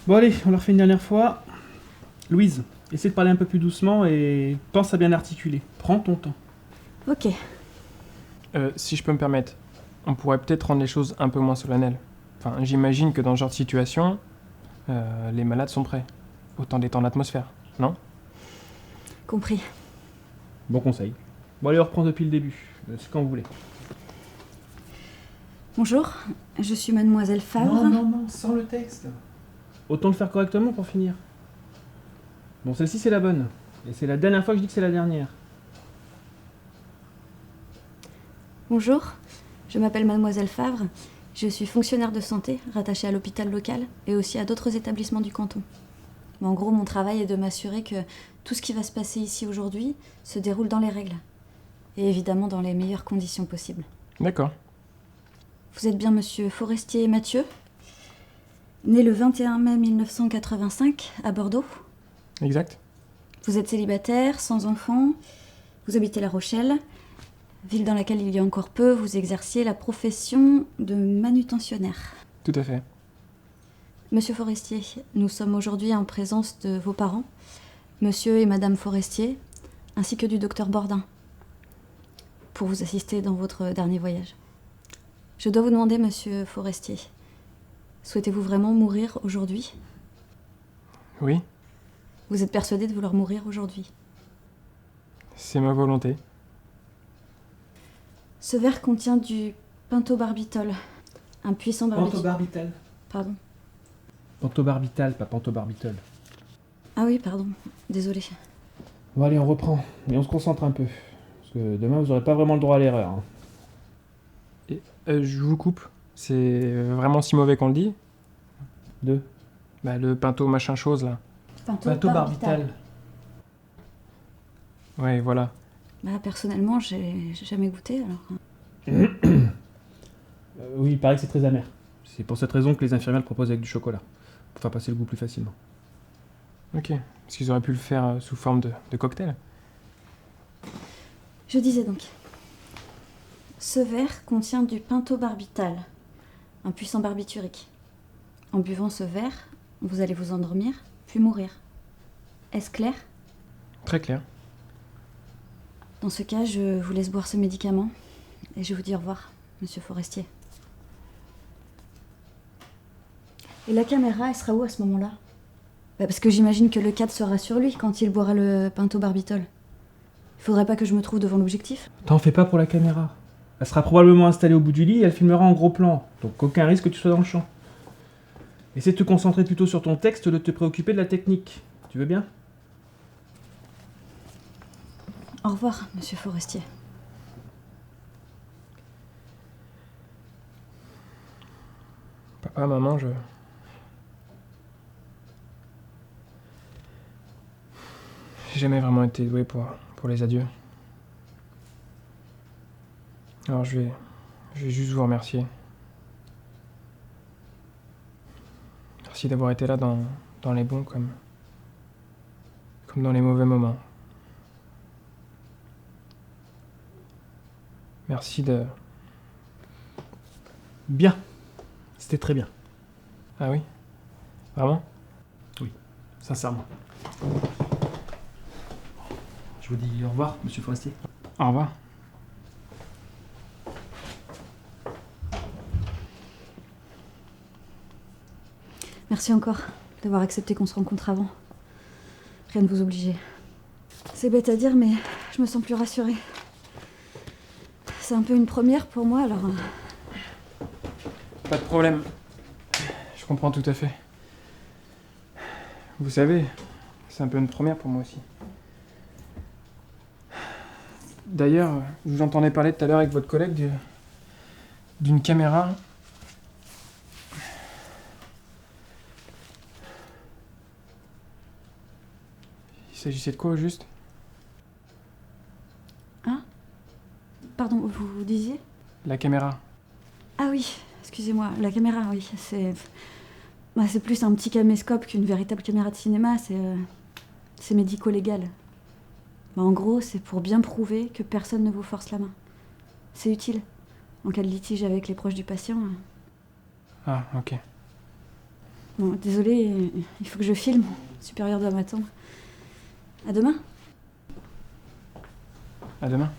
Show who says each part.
Speaker 1: Bon allez, on leur fait une dernière fois. Louise, essaie de parler un peu plus doucement et pense à bien articuler. Prends ton temps.
Speaker 2: Ok.
Speaker 3: Si je peux me permettre, on pourrait peut-être rendre les choses un peu moins solennelles. Enfin, j'imagine que dans ce genre de situation, les malades sont prêts. Autant détendre l'atmosphère, non?
Speaker 2: Compris.
Speaker 1: Bon conseil. Bon allez, on reprend depuis le début. C'est quand vous voulez.
Speaker 2: Bonjour, je suis mademoiselle Favre.
Speaker 1: Non, sans le texte. Autant le faire correctement pour finir. Bon, celle-ci c'est la bonne. Et c'est la dernière fois que je dis que c'est la dernière.
Speaker 2: Bonjour, je m'appelle mademoiselle Favre. Je suis fonctionnaire de santé, rattachée à l'hôpital local et aussi à d'autres établissements du canton. Mais en gros, mon travail est de m'assurer que tout ce qui va se passer ici aujourd'hui se déroule dans les règles. Et évidemment dans les meilleures conditions possibles.
Speaker 3: D'accord.
Speaker 2: Vous êtes bien monsieur Forestier Mathieu, né le 21 mai 1985 à Bordeaux.
Speaker 3: Exact.
Speaker 2: Vous êtes célibataire, sans enfant, vous habitez La Rochelle, ville dans laquelle il y a encore peu, vous exerciez la profession de manutentionnaire.
Speaker 3: Tout à fait.
Speaker 2: Monsieur Forestier, nous sommes aujourd'hui en présence de vos parents, monsieur et madame Forestier, ainsi que du docteur Bordin, pour vous assister dans votre dernier voyage. Je dois vous demander, monsieur Forestier, souhaitez-vous vraiment mourir aujourd'hui ?
Speaker 3: Oui,
Speaker 2: Vous êtes persuadé de vouloir mourir aujourd'hui ?
Speaker 3: c'est ma volonté.
Speaker 2: Ce verre contient du pentobarbitol, un puissant barbiturique.
Speaker 1: Pentobarbital.
Speaker 2: Pardon.
Speaker 1: Pentobarbital, pas pentobarbitol.
Speaker 2: Ah oui, pardon. Désolée.
Speaker 1: Bon allez, on reprend. Et on se concentre un peu. Parce que demain, vous n'aurez pas vraiment le droit à l'erreur. Hein.
Speaker 3: Je vous coupe. C'est vraiment si mauvais qu'on le dit?
Speaker 1: Deux.
Speaker 3: Bah, le pinto machin chose, là.
Speaker 1: Pentobarbital.
Speaker 3: Ouais, voilà.
Speaker 2: Bah, personnellement, j'ai jamais goûté, alors.
Speaker 1: Oui, il paraît que c'est très amer. C'est pour cette raison que les infirmières le proposent avec du chocolat. Pour faire passer le goût plus facilement.
Speaker 3: Ok. Parce qu'ils auraient pu le faire sous forme de cocktail.
Speaker 2: Je disais donc. Ce verre contient du pentobarbital, un puissant barbiturique. En buvant ce verre, vous allez vous endormir, puis mourir. Est-ce clair ?
Speaker 3: Très clair.
Speaker 2: Dans ce cas, je vous laisse boire ce médicament et je vous dis au revoir, monsieur Forestier. Et la caméra, elle sera où à ce moment-là ? Parce que j'imagine que le cadre sera sur lui quand il boira le pentobarbitol. Il faudrait pas que je me trouve devant l'objectif.
Speaker 1: T'en fais pas pour la caméra. Elle sera probablement installée au bout du lit et elle filmera en gros plan. Donc aucun risque que tu sois dans le champ. Essaie de te concentrer plutôt sur ton texte, de te préoccuper de la technique. Tu veux bien ?
Speaker 2: Au revoir, monsieur Forestier.
Speaker 3: Papa, maman, j'ai jamais vraiment été doué pour les adieux. Alors je vais juste vous remercier. Merci d'avoir été là dans les bons comme dans les mauvais moments. Merci de...
Speaker 1: Bien. C'était très bien.
Speaker 3: Ah oui? Vraiment?
Speaker 1: Sincèrement. Je vous dis au revoir, monsieur Forestier.
Speaker 3: Au revoir.
Speaker 2: Merci encore d'avoir accepté qu'on se rencontre avant. Rien de vous obliger. C'est bête à dire, mais je me sens plus rassurée. C'est un peu une première pour moi, alors...
Speaker 3: Pas de problème. Je comprends tout à fait. Vous savez, c'est un peu une première pour moi aussi. D'ailleurs, je vous entendais parler tout à l'heure avec votre collègue d'une caméra. Il s'agissait de quoi au juste?
Speaker 2: Hein ? Pardon, vous disiez ?
Speaker 3: La caméra.
Speaker 2: Ah oui, excusez-moi, la caméra, oui, c'est... Bah, c'est plus un petit caméscope qu'une véritable caméra de cinéma, c'est médico-légal. Bah, en gros, c'est pour bien prouver que personne ne vous force la main. C'est utile, en cas de litige avec les proches du patient.
Speaker 3: Ah, ok.
Speaker 2: Bon, désolée, il faut que je filme. Le supérieur doit m'attendre. À demain.
Speaker 3: À demain.